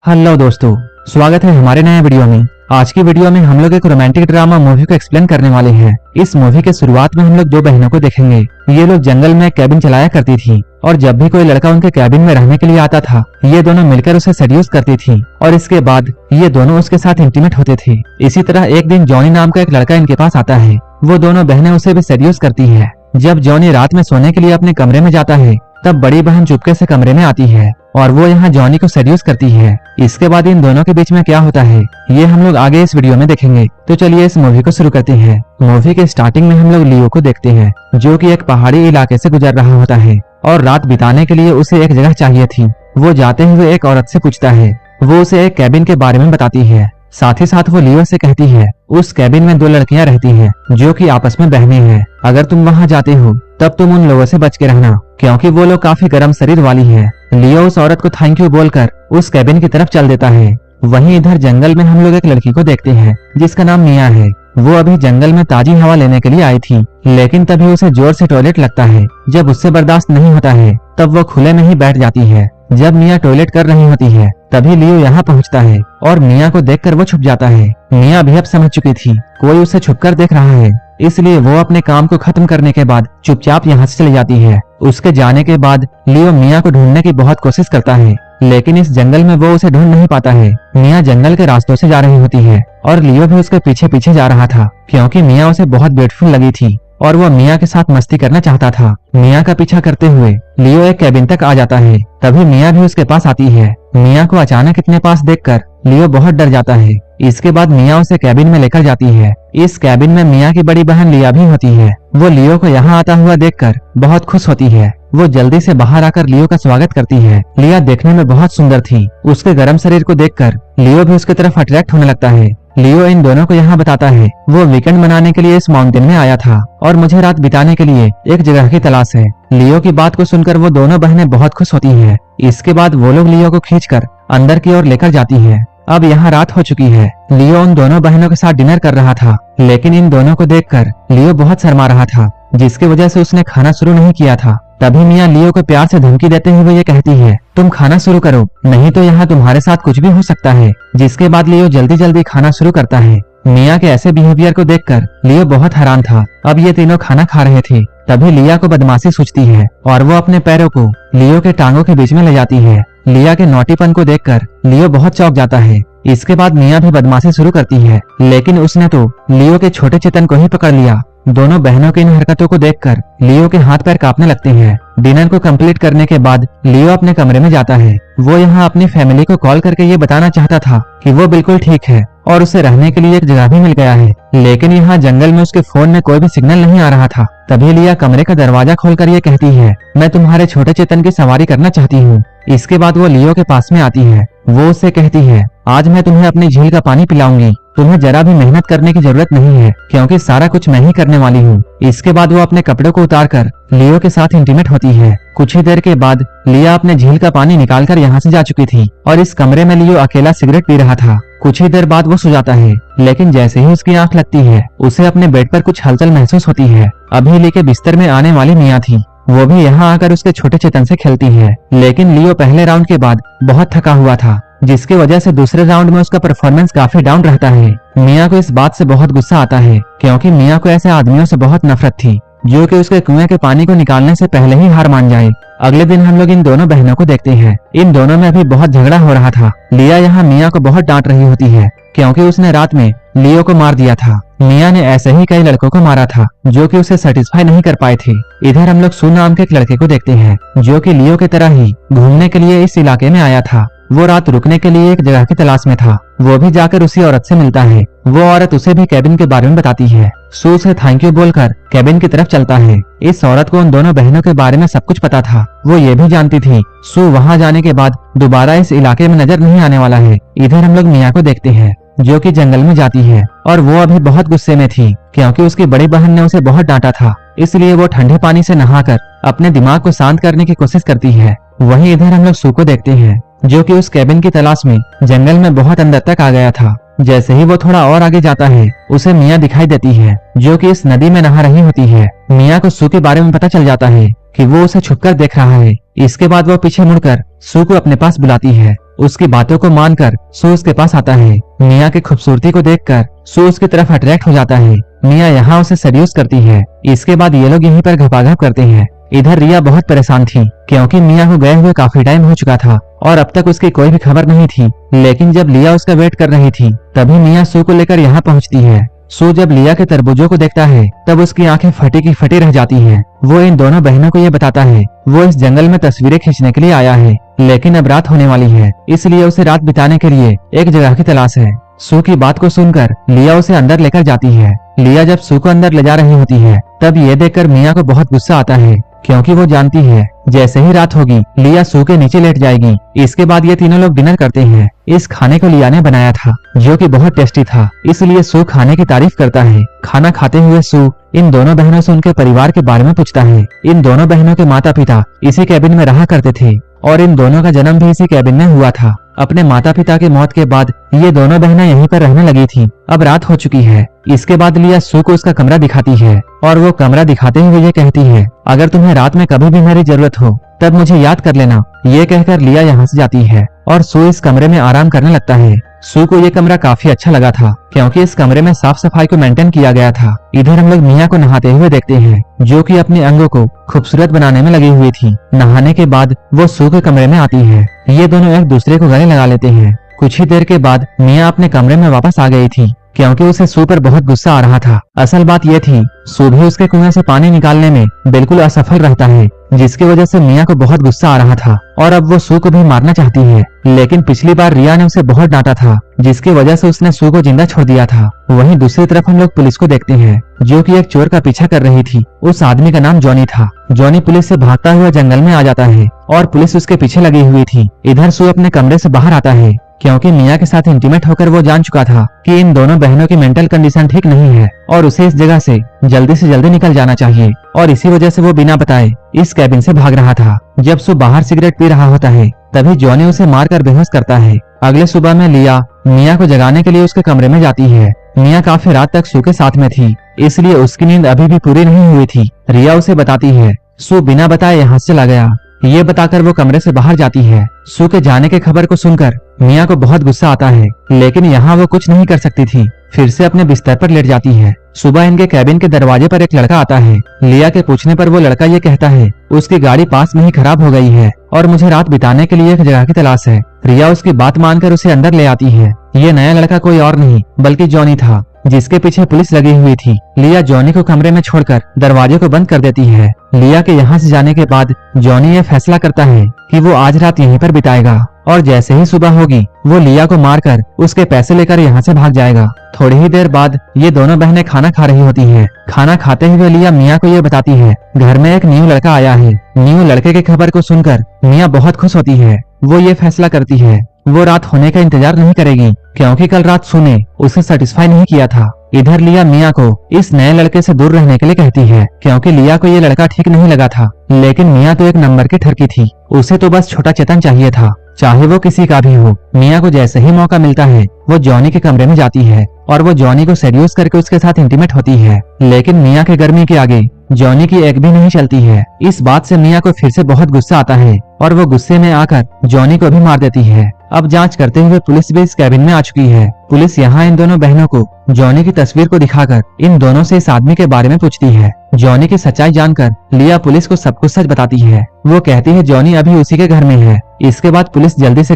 Hello दोस्तों, स्वागत है हमारे नए वीडियो में। आज की वीडियो में हम लोग एक रोमांटिक ड्रामा मूवी को एक्सप्लेन करने वाले हैं। इस मूवी के शुरुआत में हम लोग दो बहनों को देखेंगे। ये लोग जंगल में कैबिन चलाया करती थी और जब भी कोई लड़का उनके कैबिन में रहने के लिए आता था, ये दोनों मिलकर उसे सेड्यूस करती थी और इसके बाद ये दोनों उसके साथ इंटीमेट होते थे। इसी तरह एक दिन जॉनी नाम का एक लड़का इनके पास आता है। वो दोनों बहनें उसे भी सेड्यूस करती है। जब जॉनी रात में सोने के लिए अपने कमरे में जाता है, तब बड़ी बहन चुपके से कमरे में आती है और वो यहाँ जॉनी को सेड्यूस करती है। इसके बाद इन दोनों के बीच में क्या होता है, ये हम लोग आगे इस वीडियो में देखेंगे। तो चलिए इस मूवी को शुरू करते हैं। मूवी के स्टार्टिंग में हम लोग लियो को देखते हैं, जो कि एक पहाड़ी इलाके से गुजर रहा होता है और रात बिताने के लिए उसे एक जगह चाहिए थी। वो जाते हुए एक औरत से पूछता है। वो उसे एक कैबिन के बारे में बताती है। साथ ही साथ वो लियो से कहती है, उस कैबिन में दो लड़कियां रहती हैं, जो कि आपस में बहनें हैं। अगर तुम वहां जाते हो तब तुम उन लोगों से बच के रहना, क्योंकि वो लोग काफी गर्म शरीर वाली हैं। लियो उस औरत को थैंक यू बोलकर उस कैबिन की तरफ चल देता है। वहीं इधर जंगल में हम लोग एक लड़की को देखते हैं, जिसका नाम मिया है। वो अभी जंगल में ताजी हवा लेने के लिए आई थी, लेकिन तभी उसे जोर से टॉयलेट लगता है। जब उससे बर्दाश्त नहीं होता है, तब वो खुले में ही बैठ जाती है। जब मिया टॉयलेट कर रही होती है, तभी लियो यहाँ पहुँचता है और मिया को देखकर वो छुप जाता है। मिया भी अब समझ चुकी थी कोई उसे छुपकर देख रहा है, इसलिए वो अपने काम को खत्म करने के बाद चुपचाप यहाँ से चली जाती है। उसके जाने के बाद लियो मिया को ढूंढने की बहुत कोशिश करता है, लेकिन इस जंगल में वो उसे ढूंढ नहीं पाता है। मिया जंगल के रास्तों से जा रही होती है और लियो भी उसके पीछे पीछे जा रहा था, क्योंकि मिया उसे बहुत ब्यूटीफुल लगी थी और वो मिया के साथ मस्ती करना चाहता था। मिया का पीछा करते हुए लियो एक कैबिन तक आ जाता है। तभी मिया भी उसके पास आती है। मिया को अचानक इतने पास देखकर लियो बहुत डर जाता है। इसके बाद मिया उसे कैबिन में लेकर जाती है। इस कैबिन में मिया की बड़ी बहन लिया भी होती है। वो लियो को यहाँ आता हुआ देखकर बहुत खुश होती है। वो जल्दी से बाहर आकर लियो का स्वागत करती है। लिया देखने में बहुत सुंदर थी। उसके गर्म शरीर को देखकर लियो भी उसकी तरफ अट्रैक्ट होने लगता है। लियो इन दोनों को यहाँ बताता है वो वीकेंड मनाने के लिए इस माउंटेन में आया था और मुझे रात बिताने के लिए एक जगह की तलाश है। लियो की बात को सुनकर वो दोनों बहनें बहुत खुश होती हैं। इसके बाद वो लोग लियो को खींचकर अंदर की ओर लेकर जाती है। अब यहाँ रात हो चुकी है। लियो उन दोनों बहनों के साथ डिनर कर रहा था, लेकिन इन दोनों को देखकर लियो बहुत शर्मा रहा था, जिसकी वजह से उसने खाना शुरू नहीं किया था। तभी मिया लियो को प्यार से धमकी देते हुए ये कहती है, तुम खाना शुरू करो, नहीं तो यहाँ तुम्हारे साथ कुछ भी हो सकता है। जिसके बाद लियो जल्दी जल्दी खाना शुरू करता है। मिया के ऐसे बिहेवियर को देखकर लियो बहुत हैरान था। अब ये तीनों खाना खा रहे थे, तभी लिया को बदमाशी सूझती है और वो अपने पैरों को लियो के टांगों के बीच में ले जाती है। लिया के नौटीपन को देखकर लियो बहुत चौंक जाता है। इसके बाद मिया भी बदमाशी शुरू करती है, लेकिन उसने तो लियो के छोटे चेतन को ही पकड़ लिया। दोनों बहनों की इन हरकतों को देखकर लियो के हाथ पैर कांपने लगते हैं। डिनर को कंप्लीट करने के बाद लियो अपने कमरे में जाता है। वो यहाँ अपनी फैमिली को कॉल करके ये बताना चाहता था कि वो बिल्कुल ठीक है और उसे रहने के लिए एक जगह भी मिल गया है, लेकिन यहाँ जंगल में उसके फोन में कोई भी सिग्नल नहीं आ रहा था। तभी लिया कमरे का दरवाजा खोलकर ये कहती है, मैं तुम्हारे छोटे चेतन की सवारी करना चाहती हूँ। इसके बाद वो लियो के पास में आती है। वो उससे कहती है, आज मैं तुम्हें अपनी झील का पानी पिलाऊंगी, तुम्हें जरा भी मेहनत करने की जरूरत नहीं है, क्योंकि सारा कुछ मैं ही करने वाली हूँ। इसके बाद वो अपने कपड़ों को उतारकर लियो के साथ इंटीमेट होती है। कुछ ही देर के बाद लिया अपने झील का पानी निकालकर यहाँ से जा चुकी थी और इस कमरे में लियो अकेला सिगरेट पी रहा था। कुछ ही देर बाद वो सो जाता है, लेकिन जैसे ही उसकी आंख लगती है, उसे अपने बेड पर कुछ हलचल महसूस होती है। अभी लियो के बिस्तर में आने वाली मिया थी। वो भी यहाँ आकर उसके छोटे चेतन से खेलती है, लेकिन लियो पहले राउंड के बाद बहुत थका हुआ था, जिसकी वजह से दूसरे राउंड में उसका परफॉर्मेंस काफी डाउन रहता है। मिया को इस बात से बहुत गुस्सा आता है, क्योंकि मिया को ऐसे आदमियों से बहुत नफरत थी जो कि उसके कुएं के पानी को निकालने से पहले ही हार मान जाए। अगले दिन हम लोग इन दोनों बहनों को देखते हैं। इन दोनों में अभी बहुत झगड़ा हो रहा था। लिया यहाँ मिया को बहुत डांट रही होती है, क्योंकि उसने रात में लियो को मार दिया था। मिया ने ऐसे ही कई लड़कों को मारा था, जो कि उसे सेटिस्फाई नहीं कर पाए थे। इधर हम लोग सू नाम के एक लड़के को देखते हैं, जो कि लियो की तरह ही घूमने के लिए इस इलाके में आया था। वो रात रुकने के लिए एक जगह की तलाश में था। वो भी जाकर उसी औरत से मिलता है। वो औरत उसे भी कैबिन के बारे में बताती है। सू उसे थैंक यू बोलकर कैबिन की तरफ चलता है। इस औरत को उन दोनों बहनों के बारे में सब कुछ पता था। वो ये भी जानती थी सू वहाँ जाने के बाद दोबारा इस इलाके में नजर नहीं आने वाला है। इधर हम लोग मिया को देखते हैं, जो कि जंगल में जाती है और वो अभी बहुत गुस्से में थी, क्योंकि उसकी बड़ी बहन ने उसे बहुत डांटा था। इसलिए वो ठंडे पानी से नहाकर अपने दिमाग को शांत करने की कोशिश करती है। वहीं इधर हम लोग सू को देखते हैं, जो कि उस कैबिन की तलाश में जंगल में बहुत अंदर तक आ गया था। जैसे ही वो थोड़ा और आगे जाता है, उसे मिया दिखाई देती है, जो कि इस नदी में नहा रही होती है। मिया को सू के बारे में पता चल जाता है कि वो उसे छुपकर देख रहा है। इसके बाद वो पीछे मुड़कर सू को अपने पास बुलाती है। उसकी बातों को मानकर सू उसके पास आता है। मिया की खूबसूरती को देखकर सू उसकी तरफ अट्रैक्ट हो जाता है। मिया यहाँ उसे सेड्यूस करती है। इसके बाद ये लोग यहीं पर घपाघप करते हैं। इधर रिया बहुत परेशान थी क्योंकि मिया को गए हुए काफी टाइम हो चुका था और अब तक उसकी कोई भी खबर नहीं थी। लेकिन जब लिया उसका वेट कर रही थी तभी मिया सू को लेकर यहाँ पहुँचती है। सू जब लिया के तरबूजों को देखता है तब उसकी आंखें फटी की फटी रह जाती हैं। वो इन दोनों बहनों को ये बताता है वो इस जंगल में तस्वीरें खींचने के लिए आया है, लेकिन अब रात होने वाली है, इसलिए उसे रात बिताने के लिए एक जगह की तलाश है। सू की बात को सुनकर लिया उसे अंदर लेकर जाती है। लिया जब सू को अंदर ले जा रही होती है तब ये देखकर मिया को बहुत गुस्सा आता है क्योंकि वो जानती है जैसे ही रात होगी लिया सू के नीचे लेट जाएगी। इसके बाद ये तीनों लोग डिनर करते हैं। इस खाने को लिया ने बनाया था जो कि बहुत टेस्टी था, इसलिए सू खाने की तारीफ करता है। खाना खाते हुए सू इन दोनों बहनों से उनके परिवार के बारे में पूछता है। इन दोनों बहनों के माता पिता इसी कैबिन में रहा करते थे और इन दोनों का जन्म भी इसी कैबिन में हुआ था। अपने माता पिता की मौत के बाद ये दोनों बहनें यहीं पर रहने लगी थी। अब रात हो चुकी है। इसके बाद लिया सू को उसका कमरा दिखाती है और वो कमरा दिखाते हुए ये कहती है अगर तुम्हें रात में कभी भी मेरी जरूरत हो तब मुझे याद कर लेना। ये कहकर लिया यहाँ से जाती है और सू इस कमरे में आराम करने लगता है। सू को ये कमरा काफी अच्छा लगा था क्योंकि इस कमरे में साफ सफाई को मेंटेन किया गया था। इधर हम लोग मिया को नहाते हुए देखते हैं जो कि अपने अंगों को खूबसूरत बनाने में लगी हुई थी। नहाने के बाद वो सू के कमरे में आती है। ये दोनों एक दूसरे को गले लगा लेते हैं। कुछ ही देर के बाद मिया अपने कमरे में वापस आ गई थी क्योंकि उसे सू पर बहुत गुस्सा आ रहा था। असल बात ये थी सू भी उसके कुएं से पानी निकालने में बिल्कुल असफल रहता है, जिसकी वजह से मिया को बहुत गुस्सा आ रहा था और अब वो सू को भी मारना चाहती है। लेकिन पिछली बार रिया ने उसे बहुत डांटा था जिसकी वजह से उसने सू को जिंदा छोड़ दिया था। वहीं दूसरी तरफ हम लोग पुलिस को देखते हैं जो कि एक चोर का पीछा कर रही थी। उस आदमी का नाम जॉनी था। जॉनी पुलिस से भागता हुआ जंगल में आ जाता है और पुलिस उसके पीछे लगी हुई थी। इधर सू अपने कमरे से बाहर आता है क्योंकि मिया के साथ इंटीमेट होकर वो जान चुका था कि इन दोनों बहनों की मेंटल कंडीशन ठीक नहीं है और उसे इस जगह से जल्दी निकल जाना चाहिए और इसी वजह से वो बिना बताए इस कैबिन से भाग रहा था। जब सू बाहर सिगरेट पी रहा होता है तभी जॉनी उसे मारकर बेहोश करता है। अगले सुबह में लिया मिया को जगाने के लिए उसके कमरे में जाती है। मिया काफी रात तक सू के साथ में थी इसलिए उसकी नींद अभी भी पूरी नहीं हुई थी। रिया उसे बताती है सू बिना बताए यहाँ से चला गया। ये बताकर वो कमरे से बाहर जाती है। सू के जाने के खबर को सुनकर मिया को बहुत गुस्सा आता है लेकिन यहाँ वो कुछ नहीं कर सकती थी। फिर से अपने बिस्तर पर लेट जाती है। सुबह इनके कैबिन के दरवाजे पर एक लड़का आता है। लिया के पूछने पर वो लड़का ये कहता है उसकी गाड़ी पास में ही खराब हो गई है और मुझे रात बिताने के लिए एक जगह की तलाश है। रिया उसकी बात मानकर उसे अंदर ले आती है। ये नया लड़का कोई और नहीं बल्कि जॉनी था जिसके पीछे पुलिस लगी हुई थी। लिया जॉनी को कमरे में छोड़कर दरवाजे को बंद कर देती है। लिया के यहाँ से जाने के बाद जॉनी ये फैसला करता है कि वो आज रात यहीं पर बिताएगा और जैसे ही सुबह होगी वो लिया को मारकर उसके पैसे लेकर यहाँ से भाग जाएगा। थोड़ी ही देर बाद ये दोनों बहनें खाना खा रही होती हैं। खाना खाते हुए लिया मिया को ये बताती है घर में एक न्यू लड़का आया है। न्यू लड़के की खबर को सुनकर मिया बहुत खुश होती है। वो ये फैसला करती है वो रात होने का इंतजार नहीं करेगी क्योंकि कल रात सू ने उसे सेटिस्फाई नहीं किया था। इधर लिया मिया को इस नए लड़के से दूर रहने के लिए कहती है क्योंकि लिया को ये लड़का ठीक नहीं लगा था। लेकिन मिया तो एक नंबर की ठरकी थी, उसे तो बस छोटा चेतन चाहिए था, चाहे वो किसी का भी हो। मिया को जैसे ही मौका मिलता है वो जॉनी के कमरे में जाती है और वो जॉनी को सेड्यूस करके उसके साथ इंटीमेट होती है। लेकिन मिया के गर्मी के आगे जॉनी की एक भी नहीं चलती है। इस बात से मिया को फिर से बहुत गुस्सा आता है और वो गुस्से में आकर जॉनी को भी मार देती है। अब जांच करते हुए पुलिस भी इस कैबिन में आ चुकी है। पुलिस यहाँ इन दोनों बहनों को जॉनी की तस्वीर को दिखाकर इन दोनों से इस आदमी के बारे में पूछती है। जॉनी की सच्चाई जानकर लिया पुलिस को सब कुछ सच बताती है। वो कहती है जॉनी अभी उसी के घर में है। इसके बाद पुलिस जल्दी से